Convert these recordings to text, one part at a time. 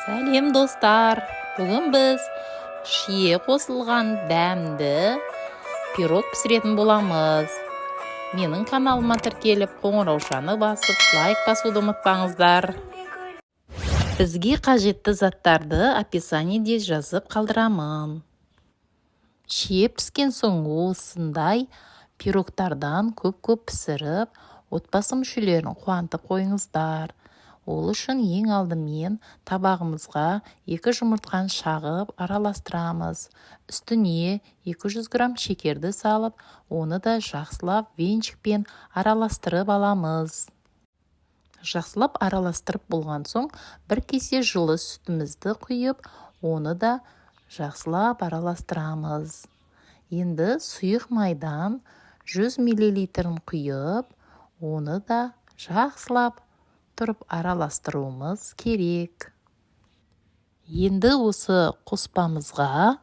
Сәлем достар! Бүгін біз шие қосылған дәмді пирог пісіретін боламыз. Менің каналыма тіркеліп, қоңыраушаны басып, лайк басуды ұмытпаңыздар. Бізге қажетті заттарды описаниеде жазып қалдырамын. Шие піскен соң осындай пирогтардан көп пісіріп, отбасы мүшелерін қуантып қойыңыздар. Ол үшін ең алдымен табағымызға 2 жұмыртқаны шағып араластырамыз. Үстіне 200 грамм шекерді салып, оны да жақсылап венчикпен араластырып аламыз. Жақсылап араластырып болған соң, 1 кесе жылы сүтімізді құйып, оны да жақсылап араластырамыз. Енді сұйық майдан 100 мл құйып, оны да жақсылап тұрып араластыруымыз керек. Енді осы қоспамызға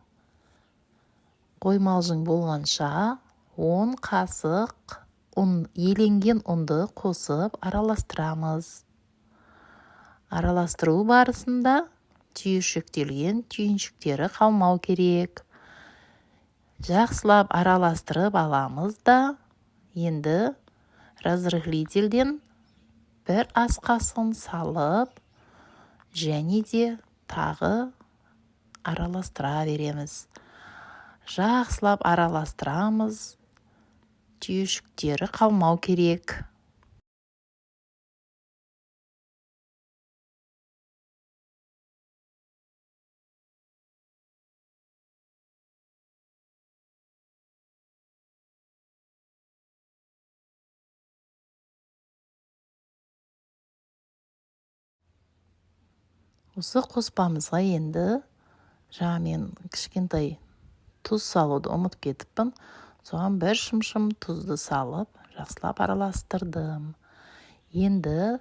қоймалжың болғанша 10 қасық еленген ұнды қосып араластырамыз. Араластыру барысында түйіршіктелген түйіншіктері қалмау керек. Жақсылап араластырып аламыз да, енді разрыхлительден 1 ас қасын салып, және де тағы араластыра береміз. Жақсылап араластырамыз, түйіршіктері қалмау керек. Осы қоспамызға енді мен кішкентай тұз салуды ұмытып кетіппін. Соған 1 шымшым тұзды салып, жақсылап араластырдым. Енді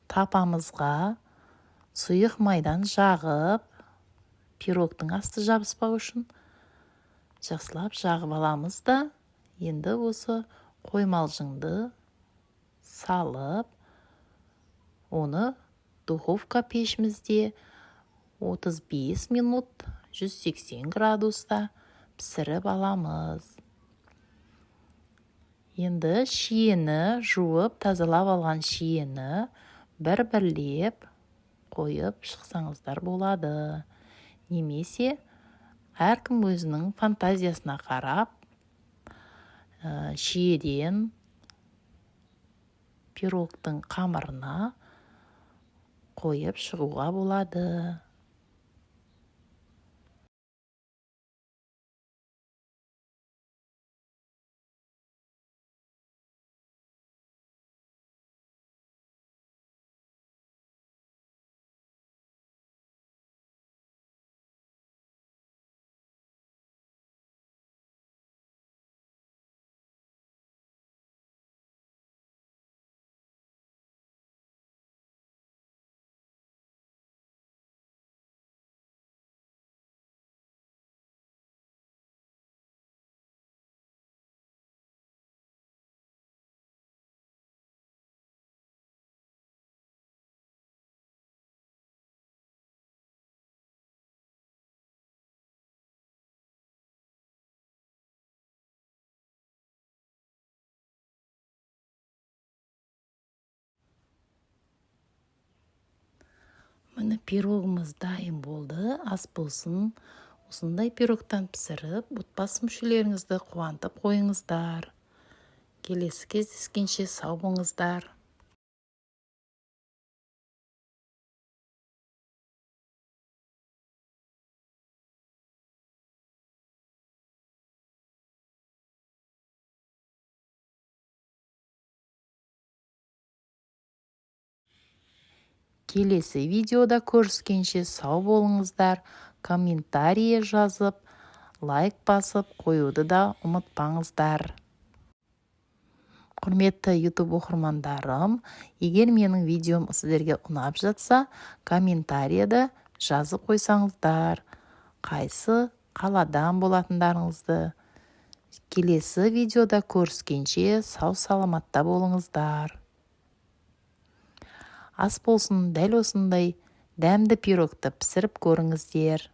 тапамызға сұйық майдан жағып, пирогтың асты жабыспау үшін жақсылап жағып аламыз да, енді осы қоймалжыңды салып, оны духовка пешімізде 35 минут 180 градуста пісіріп аламыз. Енді шиені жуып, тазалап алған шиені бір-бірлеп қойып шықсаңыздар болады. Немесе әркім өзінің фантазиясына қарап, шиеден пирогтың қамырына қойып шығуға болады. Міне пирогымыз дайын болды. Ас болсын. Осындай пирогтан пісіріп, отбасы мүшелеріңізді қуантып қойыңыздар. Келесі кездескенше сау болыңыздар. Келесі видеода көріскенше сау болыңыздар. Комментарий жазып, лайк басып қоюды да ұмытпаңыздар. Құрметті YouTube оқырмандарым, егер менің видеом сіздерге ұнап жатса, комментарияда жазып қойсаңыздар. Қайсы қаладан болатындарыңызды. Келесі видеода көріскенше сау саламатта болыңыздар. Ас болсын дәл осындай дәмді пирогты пісіріп көріңіздер.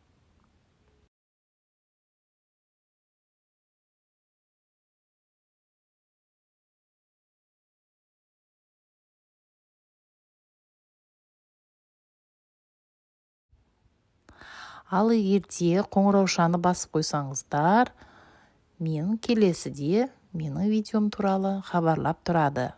Ал егерде қоңыраушаны басып қойсаңыздар, мен келесіде менің видеом туралы хабарлап тұрады.